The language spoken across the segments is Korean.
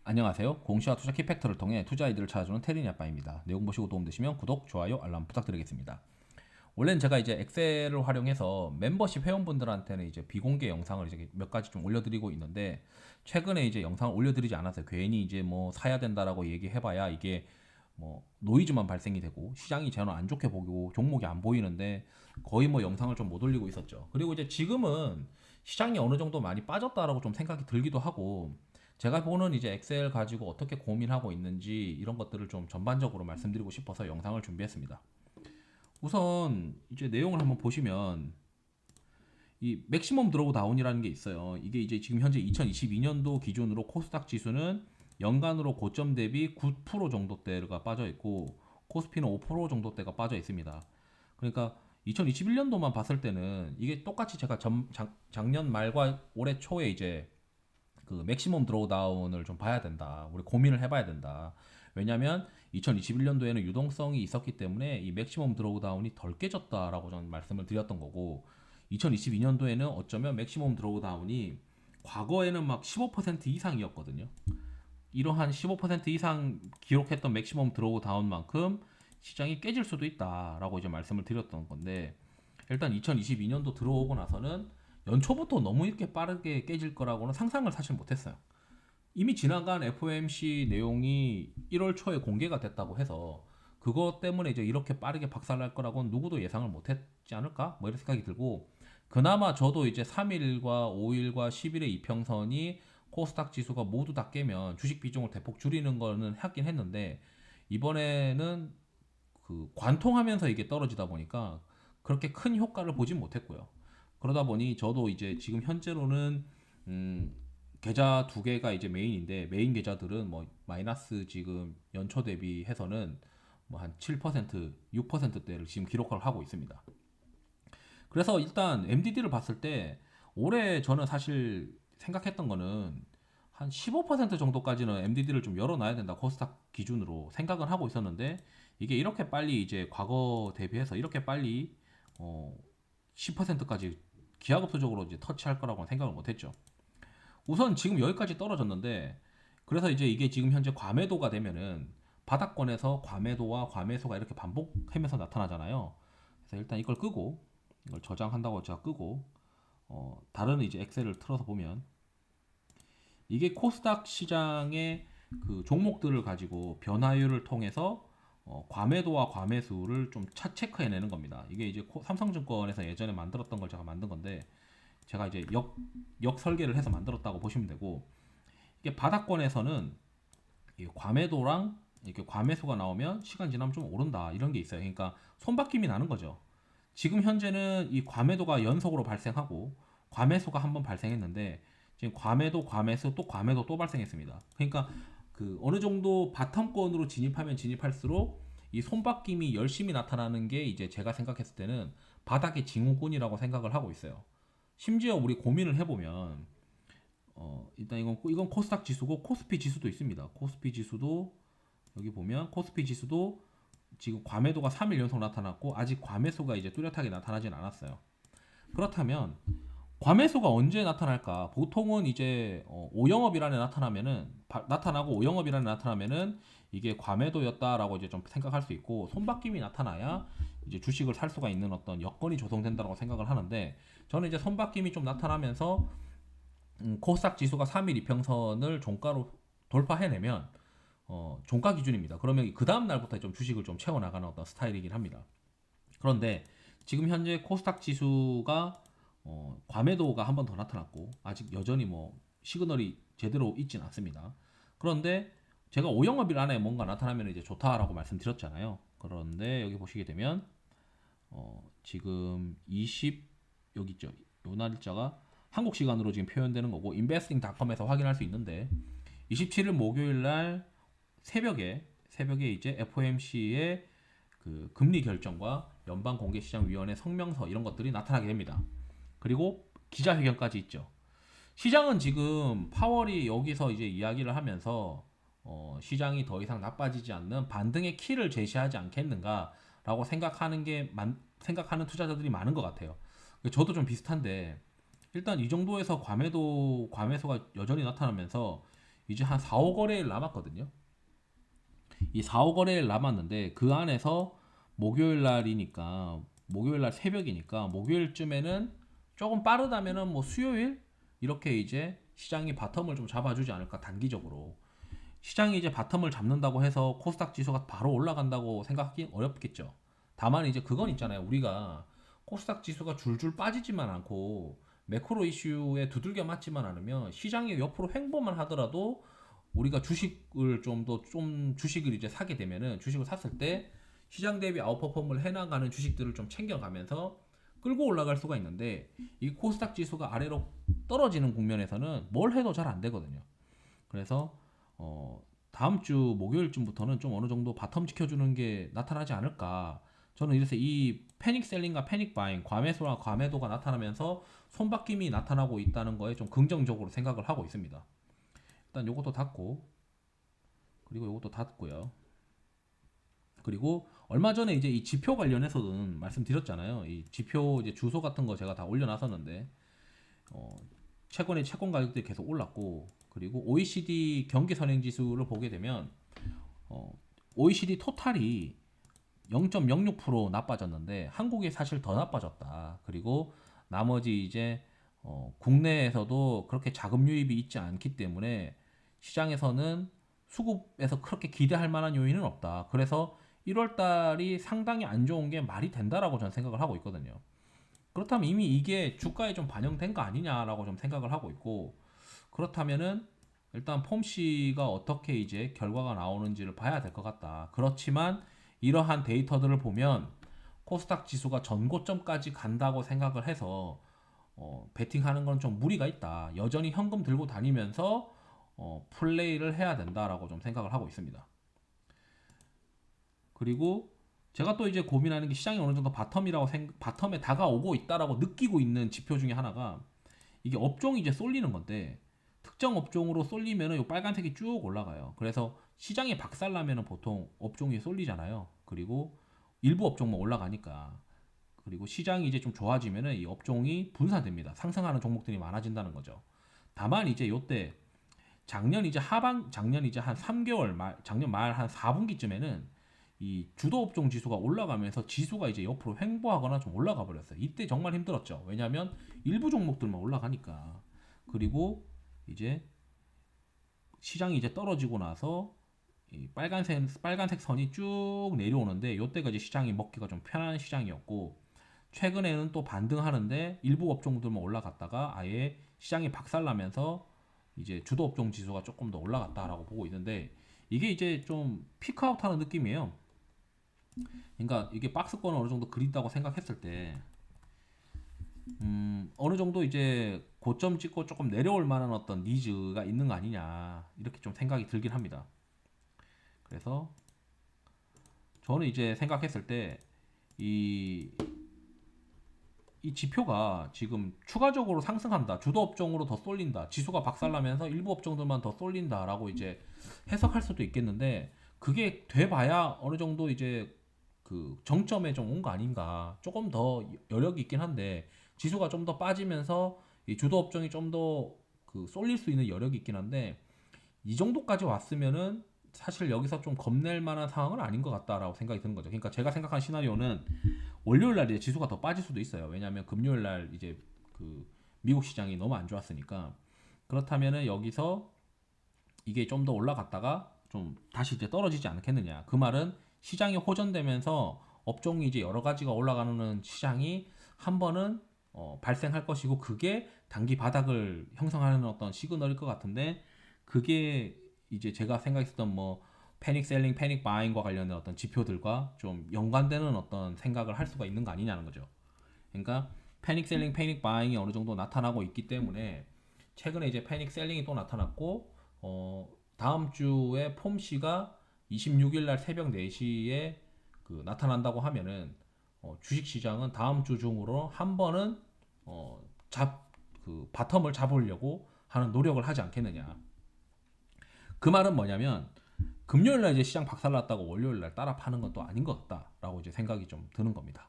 안녕하세요. 공시와 투자 키팩터를 통해 투자 아이디어를 찾아주는 테린이 아빠입니다. 내용 보시고 도움되시면 구독, 좋아요, 알람 부탁드리겠습니다. 원래는 제가 이제 엑셀을 활용해서 멤버십 회원분들한테는 이제 비공개 영상을 이제 몇 가지 좀 올려드리고 있는데 최근에 이제 영상을 올려드리지 않았어요. 괜히 이제 뭐 사야 된다라고 얘기해봐야 이게 뭐 노이즈만 발생이 되고 시장이 저는 안 좋게 보고 종목이 안 보이는데 거의 뭐 영상을 좀 못 올리고 있었죠. 그리고 이제 지금은 시장이 어느 정도 많이 빠졌다라고 좀 생각이 들기도 하고 제가 보는 이제 엑셀 가지고 어떻게 고민하고 있는지 이런 것들을 좀 전반적으로 말씀드리고 싶어서 영상을 준비했습니다. 우선 이제 내용을 한번 보시면 이 맥시멈 드로우 다운이라는 게 있어요. 이게 이제 지금 현재 2022년도 기준으로 코스닥 지수는 연간으로 고점 대비 9% 정도대가 빠져 있고 코스피는 5% 정도대가 빠져 있습니다. 그러니까 2021년도만 봤을 때는 이게 똑같이 제가 작년 말과 올해 초에 이제 그 맥시멈 드로우다운을 좀 봐야 된다. 우리 고민을 해봐야 된다. 왜냐하면 2021년도에는 유동성이 있었기 때문에 이 맥시멈 드로우다운이 덜 깨졌다라고 저는 말씀을 드렸던 거고 2022년도에는 어쩌면 맥시멈 드로우다운이 과거에는 막 15% 이상이었거든요. 이러한 15% 이상 기록했던 맥시멈 드로우다운만큼 시장이 깨질 수도 있다라고 이제 말씀을 드렸던 건데 일단 2022년도 들어오고 나서는 연초부터 너무 이렇게 빠르게 깨질 거라고는 상상을 사실 못했어요. 이미 지나간 FOMC 내용이 1월 초에 공개가 됐다고 해서 그것 때문에 이제 이렇게 빠르게 박살날 거라고는 누구도 예상을 못했지 않을까? 뭐 이런 생각이 들고 그나마 저도 이제 3일과 5일과 10일의 이평선이 코스닥 지수가 모두 다 깨면 주식 비중을 대폭 줄이는 거는 하긴 했는데 이번에는 그 관통하면서 이게 떨어지다 보니까 그렇게 큰 효과를 보진 못했고요. 그러다 보니 저도 이제 지금 현재로는 음, 계좌 두 개가 이제 메인인데 메인 계좌들은 뭐 마이너스 지금 연초 대비해서는 뭐 한 7%, 6%대를 지금 기록을 하고 있습니다. 그래서 일단 MDD를 봤을 때 올해 저는 사실 생각했던 거는 한 15% 정도까지는 MDD를 좀 열어놔야 된다 코스닥 기준으로 생각은 하고 있었는데 이게 이렇게 빨리 이제 과거 대비해서 이렇게 빨리 10%까지 기하급수적으로 이제 터치할 거라고는 생각을 못했죠. 우선 지금 여기까지 떨어졌는데 그래서 이제 이게 지금 현재 과매도가 되면은 바닥권에서 과매도와 과매수가 이렇게 반복하면서 나타나잖아요. 그래서 일단 이걸 끄고 이걸 저장한다고 제가 끄고 다른 이제 엑셀을 틀어서 보면 이게 코스닥 시장의 그 종목들을 가지고 변화율을 통해서 과매도와 과매수를 좀 체크해내는 겁니다. 이게 이제 삼성증권에서 예전에 만들었던 걸 제가 만든 건데 제가 이제 역 설계를 해서 만들었다고 보시면 되고 이게 바닥권에서는 이 과매도랑 이렇게 과매수가 나오면 시간 지나면 좀 오른다 이런 게 있어요. 그러니까 손바뀜이 나는 거죠. 지금 현재는 이 과매도가 연속으로 발생하고 과매수가 한번 발생했는데 지금 과매도, 과매수, 또 과매도 또 발생했습니다. 그러니까 그 어느 정도 바텀권으로 진입하면 진입할수록 이 손바뀜이 열심히 나타나는 게 이제 제가 생각했을 때는 바닥의 징후군이라고 생각을 하고 있어요. 심지어 우리 고민을 해보면 일단 이건 코스닥 지수고 코스피 지수도 있습니다. 코스피 지수도 여기 보면 코스피 지수도 지금 과매도가 3일 연속 나타났고 아직 과매수가 이제 뚜렷하게 나타나진 않았어요. 그렇다면 과매수가 언제 나타날까? 보통은 이제 오영업일환에 나타나고 오영업일환에 나타나면은 이게 과매도였다라고 이제 좀 생각할 수 있고 손바뀜이 나타나야 이제 주식을 살 수가 있는 어떤 여건이 조성된다고 생각을 하는데 저는 이제 손바뀜이 좀 나타나면서 코스닥 지수가 3일 이평선을 종가로 돌파해내면 종가 기준입니다. 그러면 그 다음 날부터 좀 주식을 좀 채워 나가는 어떤 스타일이긴 합니다. 그런데 지금 현재 코스닥 지수가 과매도가 한 번 더 나타났고 아직 여전히 뭐 시그널이 제대로 있진 않습니다. 그런데 제가 오영업일 안에 뭔가 나타나면 이제 좋다라고 말씀드렸잖아요. 그런데 여기 보시게 되면 지금 20 여기 있죠. 요 날짜가 한국 시간으로 지금 표현되는 거고 investing.com에서 확인할 수 있는데 27일 목요일 날 새벽에 이제 FOMC의 그 금리 결정과 연방공개시장위원회 성명서 이런 것들이 나타나게 됩니다. 그리고 기자회견까지 있죠. 시장은 지금 파월이 여기서 이제 이야기를 하면서 시장이 더 이상 나빠지지 않는 반등의 키를 제시하지 않겠는가라고 생각하는 투자자들이 많은 것 같아요. 저도 좀 비슷한데 일단 이 정도에서 과매수가 여전히 나타나면서 이제 한 4, 5거래일 남았거든요. 이 4, 5거래일 남았는데 그 안에서 목요일 날이니까 목요일 날 새벽이니까 목요일쯤에는 조금 빠르다면은 뭐 수요일 이렇게 이제 시장이 바텀을 좀 잡아주지 않을까 단기적으로. 시장이 이제 바텀을 잡는다고 해서 코스닥 지수가 바로 올라간다고 생각하기 어렵겠죠. 다만 이제 그건 있잖아요. 우리가 코스닥 지수가 줄줄 빠지지만 않고 매크로 이슈에 두들겨 맞지만 않으면 시장이 옆으로 횡보만 하더라도 우리가 주식을 좀 주식을 이제 사게 되면은 주식을 샀을 때 시장 대비 아웃퍼폼을 해나가는 주식들을 좀 챙겨가면서 끌고 올라갈 수가 있는데 이 코스닥 지수가 아래로 떨어지는 국면에서는 뭘 해도 잘 안 되거든요. 그래서 다음 주 목요일쯤부터는 좀 어느 정도 바텀 지켜주는 게 나타나지 않을까. 저는 이래서 이 패닉 셀링과 패닉 바잉, 과매수와 과매도가 나타나면서 손바뀜이 나타나고 있다는 거에 좀 긍정적으로 생각을 하고 있습니다. 일단 요것도 닫고, 그리고 요것도 닫고요. 그리고 얼마 전에 이제 이 지표 관련해서는 말씀드렸잖아요. 이 지표 이제 주소 같은 거 제가 다 올려놨었는데 어, 최근에 채권 가격들이 계속 올랐고, 그리고 OECD 경기 선행 지수를 보게 되면 어, OECD 토탈이 0.06% 나빠졌는데 한국이 사실 더 나빠졌다. 그리고 나머지 이제 국내에서도 그렇게 자금 유입이 있지 않기 때문에 시장에서는 수급에서 그렇게 기대할 만한 요인은 없다. 그래서 1월 달이 상당히 안 좋은 게 말이 된다라고 저는 생각을 하고 있거든요. 그렇다면 이미 이게 주가에 좀 반영된 거 아니냐라고 좀 생각을 하고 있고, 그렇다면은 일단 폼씨가 어떻게 이제 결과가 나오는지를 봐야 될 것 같다. 그렇지만 이러한 데이터들을 보면 코스닥 지수가 전고점까지 간다고 생각을 해서 베팅하는 건 좀 무리가 있다. 여전히 현금 들고 다니면서 플레이를 해야 된다라고 좀 생각을 하고 있습니다. 그리고 제가 또 이제 고민하는 게 시장이 어느 정도 바텀에 다가오고 있다라고 느끼고 있는 지표 중에 하나가 이게 업종이 이제 쏠리는 건데 특정 업종으로 쏠리면은 요 빨간색이 쭉 올라가요. 그래서 시장이 박살나면은 보통 업종이 쏠리잖아요. 그리고 일부 업종만 올라가니까. 그리고 시장이 이제 좀 좋아지면은 이 업종이 분산됩니다. 상승하는 종목들이 많아진다는 거죠. 다만 이제 요때 작년 이제 한 3개월 말 작년 말 한 4분기쯤에는 이 주도 업종 지수가 올라가면서 지수가 이제 옆으로 횡보하거나 좀 올라가 버렸어요. 이때 정말 힘들었죠. 왜냐하면 일부 종목들만 올라가니까. 그리고 이제 시장이 이제 떨어지고 나서 이 빨간색 선이 쭉 내려오는데 이때가 이제 시장이 먹기가 좀 편한 시장이었고, 최근에는 또 반등하는데 일부 업종들만 올라갔다가 아예 시장이 박살나면서 이제 주도 업종 지수가 조금 더 올라갔다라고 보고 있는데, 이게 이제 좀 피크아웃하는 느낌이에요. 그러니까 이게 박스권을 어느 정도 그린다고 생각했을 때 어느 정도 이제 고점 찍고 조금 내려올 만한 어떤 니즈가 있는 거 아니냐 이렇게 좀 생각이 들긴 합니다. 그래서 저는 이제 생각했을 때 이 이 지표가 지금 추가적으로 상승한다, 주도 업종으로 더 쏠린다, 지수가 박살나면서 일부 업종들만 더 쏠린다라고 이제 해석할 수도 있겠는데, 그게 돼봐야 어느 정도 이제 그 정점에 좀 온 거 아닌가. 조금 더 여력이 있긴 한데 지수가 좀 더 빠지면서 이 주도 업종이 좀 더 그 쏠릴 수 있는 여력이 있긴 한데, 이 정도까지 왔으면은 사실 여기서 좀 겁낼 만한 상황은 아닌 것 같다라고 생각이 드는 거죠. 그러니까 제가 생각한 시나리오는 월요일 날 이제 지수가 더 빠질 수도 있어요. 왜냐하면 금요일 날 이제 그 미국 시장이 너무 안 좋았으니까. 그렇다면은 여기서 이게 좀 더 올라갔다가 좀 다시 이제 떨어지지 않겠느냐. 그 말은 시장이 호전되면서 업종이 이제 여러 가지가 올라가는 시장이 한 번은 발생할 것이고, 그게 단기 바닥을 형성하는 어떤 시그널일 것 같은데, 그게 이제 제가 생각했었던 뭐 패닉 셀링, 패닉 바잉과 관련된 어떤 지표들과 좀 연관되는 어떤 생각을 할 수가 있는 거 아니냐는 거죠. 그러니까 패닉 셀링, 패닉 바잉이 어느 정도 나타나고 있기 때문에 최근에 이제 패닉 셀링이 또 나타났고, 다음 주에 폼씨가 26일 날 새벽 4시에 그 나타난다고 하면은 주식 시장은 다음 주 중으로 한 번은 어, 그 바텀을 잡으려고 하는 노력을 하지 않겠느냐. 그 말은 뭐냐면 금요일 날 이제 시장 박살났다고 월요일 날 따라 파는 건 또 아닌 것 같다라고 이제 생각이 좀 드는 겁니다.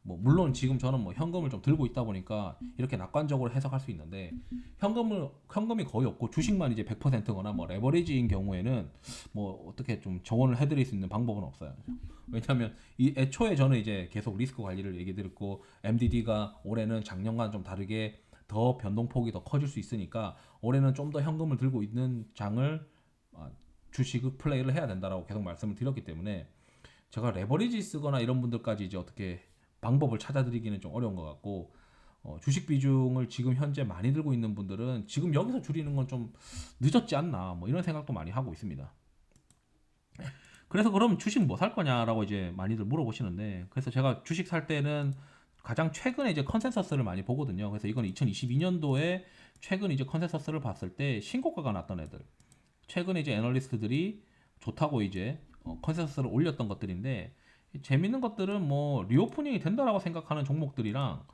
뭐 물론 지금 저는 뭐 현금을 좀 들고 있다 보니까 이렇게 낙관적으로 해석할 수 있는데 현금이 거의 없고 주식만 이제 100%거나 뭐 레버리지인 경우에는 뭐 어떻게 좀 정원을 해드릴 수 있는 방법은 없어요. 왜냐하면 이 애초에 저는 이제 계속 리스크 관리를 얘기 드렸고 MDD가 올해는 작년과 좀 다르게 더 변동폭이 더 커질 수 있으니까 올해는 좀 더 현금을 들고 있는 장을 주식을 플레이를 해야 된다라고 계속 말씀을 드렸기 때문에 제가 레버리지 쓰거나 이런 분들까지 이제 어떻게 방법을 찾아드리기는 좀 어려운 것 같고 주식 비중을 지금 현재 많이 들고 있는 분들은 지금 여기서 줄이는 건 좀 늦었지 않나 뭐 이런 생각도 많이 하고 있습니다. 그래서 그럼 주식 뭐 살 거냐라고 이제 많이들 물어보시는데 그래서 제가 주식 살 때는 가장 최근에 이제 컨센서스를 많이 보거든요. 그래서 이건 2022년도에 최근 이제 컨센서스를 봤을 때 신고가가 났던 애들 최근에 이제 애널리스트들이 좋다고 이제 컨센서스를 올렸던 것들인데 재밌는 것들은 뭐 리오프닝이 된다라고 생각하는 종목들이랑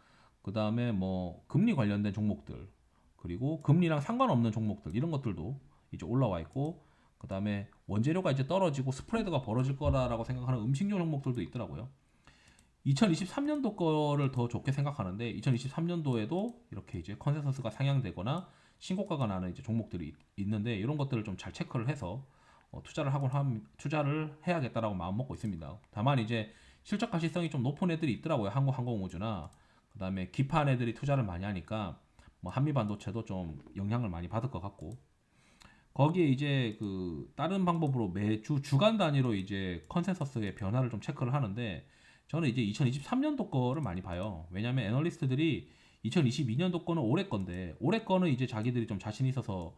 그 다음에 뭐 금리 관련된 종목들 그리고 금리랑 상관없는 종목들 이런 것들도 이제 올라와 있고 그 다음에 원재료가 이제 떨어지고 스프레드가 벌어질 거라고 생각하는 음식료 종목들도 있더라고요. 2023년도 거를 더 좋게 생각하는데 2023년도에도 이렇게 이제 컨센서스가 상향되거나 신고가가 나는 이제 종목들이 있는데 이런 것들을 좀 잘 체크를 해서 투자를 해야겠다라고 마음 먹고 있습니다. 다만 이제 실적 가시성이 좀 높은 애들이 있더라고요. 한국항공우주나 그다음에 기판 애들이 투자를 많이 하니까 뭐 한미반도체도 좀 영향을 많이 받을 것 같고 거기에 이제 그 다른 방법으로 매주 주간 단위로 이제 컨센서스의 변화를 좀 체크를 하는데 저는 이제 2023년도 거를 많이 봐요. 왜냐하면 애널리스트들이 2022년도 거는 올해 건데 올해 거는 이제 자기들이 좀 자신 있어서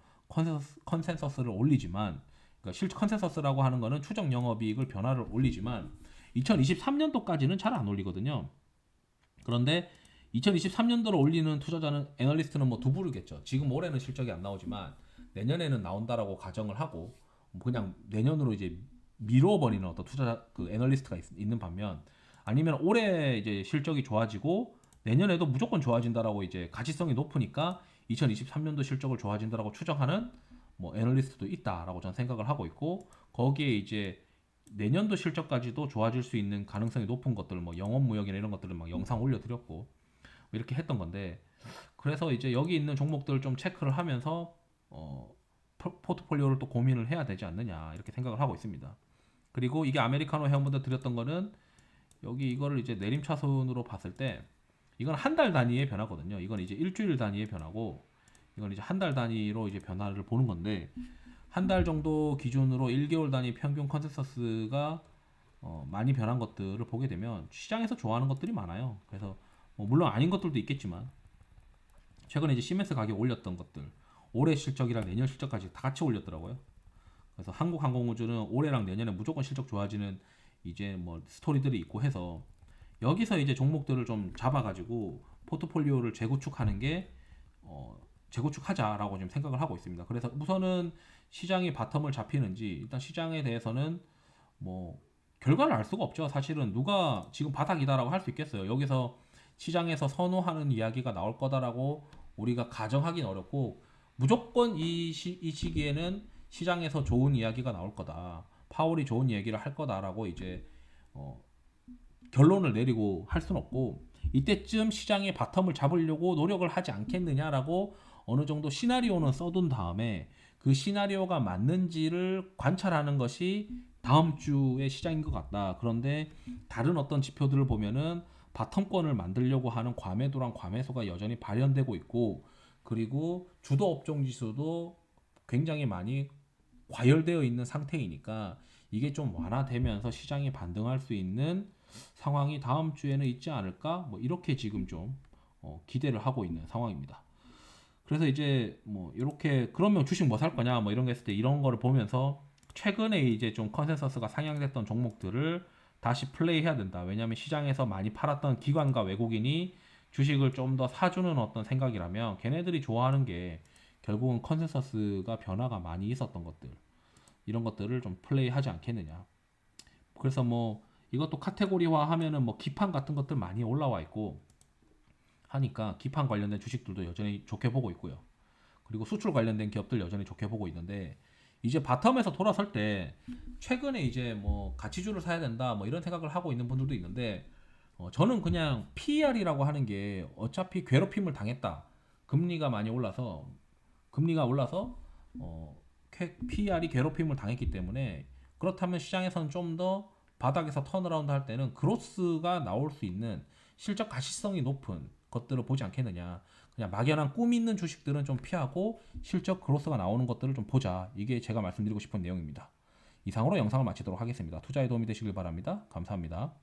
컨센서스를 올리지만 그러니까 실제 컨센서스라고 하는 거는 추정 영업이익을 변화를 올리지만 2023년도까지는 잘 안 올리거든요. 그런데 2023년도로 올리는 투자자는 애널리스트는 뭐 두 부류겠죠. 지금 올해는 실적이 안 나오지만 내년에는 나온다라고 가정을 하고 그냥 내년으로 이제 미뤄버리는 어떤 투자 그 애널리스트가 있는 반면 아니면 올해 이제 실적이 좋아지고 내년에도 무조건 좋아진다라고 이제 가치성이 높으니까 2023년도 실적을 좋아진다라고 추정하는 뭐 애널리스트도 있다라고 저는 생각을 하고 있고 거기에 이제 내년도 실적까지도 좋아질 수 있는 가능성이 높은 것들 뭐 영업무역이나 이런 것들을 막 영상 올려드렸고 뭐 이렇게 했던 건데 그래서 이제 여기 있는 종목들을 좀 체크를 하면서 포트폴리오를 또 고민을 해야 되지 않느냐 이렇게 생각을 하고 있습니다. 그리고 이게 아메리카노 회원분들 드렸던 거는 여기 이거를 이제 내림차순으로 봤을 때 이건 한 달 단위의 변화거든요. 이건 이제 일주일 단위의 변화고 이건 이제 한 달 단위로 이제 변화를 보는 건데 한 달 정도 기준으로 1개월 단위 평균 컨센서스가 많이 변한 것들을 보게 되면 시장에서 좋아하는 것들이 많아요. 그래서 뭐 물론 아닌 것들도 있겠지만 최근에 이제 시멘트 가격 올렸던 것들 올해 실적이랑 내년 실적까지 다 같이 올렸더라고요. 그래서 한국항공우주는 올해랑 내년에 무조건 실적 좋아지는 이제 뭐 스토리들이 있고 해서 여기서 이제 종목들을 좀 잡아가지고 포트폴리오를 재구축하는 게 재구축하자라고 지금 생각을 하고 있습니다. 그래서 우선은 시장이 바텀을 잡히는지 일단 시장에 대해서는 뭐 결과를 알 수가 없죠. 사실은 누가 지금 바닥이다라고 할 수 있겠어요. 여기서 시장에서 선호하는 이야기가 나올 거다라고 우리가 가정하기는 어렵고 무조건 이 시기에는 시장에서 좋은 이야기가 나올 거다. 파월이 좋은 얘기를 할 거다라고 이제 어, 결론을 내리고 할 수는 없고 이때쯤 시장의 바텀을 잡으려고 노력을 하지 않겠느냐라고 어느 정도 시나리오는 써둔 다음에 그 시나리오가 맞는지를 관찰하는 것이 다음 주의 시장인 것 같다. 그런데 다른 어떤 지표들을 보면은 바텀권을 만들려고 하는 과매도랑 과매수가 여전히 발현되고 있고 그리고 주도 업종 지수도 굉장히 많이 과열되어 있는 상태이니까 이게 좀 완화되면서 시장이 반등할 수 있는 상황이 다음 주에는 있지 않을까? 뭐 이렇게 지금 좀 기대를 하고 있는 상황입니다. 그래서 이제 뭐 이렇게 그러면 주식 뭐 살 거냐 뭐 이런 거 했을 때 이런 거를 보면서 최근에 이제 좀 컨센서스가 상향됐던 종목들을 다시 플레이해야 된다. 왜냐하면 시장에서 많이 팔았던 기관과 외국인이 주식을 좀 더 사주는 어떤 생각이라면 걔네들이 좋아하는 게 결국은 컨센서스가 변화가 많이 있었던 것들 이런 것들을 좀 플레이하지 않겠느냐. 그래서 뭐 이것도 카테고리화 하면은 뭐 기판 같은 것들 많이 올라와 있고 하니까 기판 관련된 주식들도 여전히 좋게 보고 있고요. 그리고 수출 관련된 기업들 여전히 좋게 보고 있는데 이제 바텀에서 돌아설 때 최근에 이제 뭐 가치주를 사야 된다 뭐 이런 생각을 하고 있는 분들도 있는데 저는 그냥 PER이라고 하는 게 어차피 괴롭힘을 당했다. 금리가 많이 올라서 금리가 올라서 PER이 괴롭힘을 당했기 때문에 그렇다면 시장에서는 좀 더 바닥에서 턴어라운드 할 때는 그로스가 나올 수 있는 실적 가시성이 높은 것들을 보지 않겠느냐. 그냥 막연한 꿈 있는 주식들은 좀 피하고 실적 그로스가 나오는 것들을 좀 보자. 이게 제가 말씀드리고 싶은 내용입니다. 이상으로 영상을 마치도록 하겠습니다. 투자에 도움이 되시길 바랍니다. 감사합니다.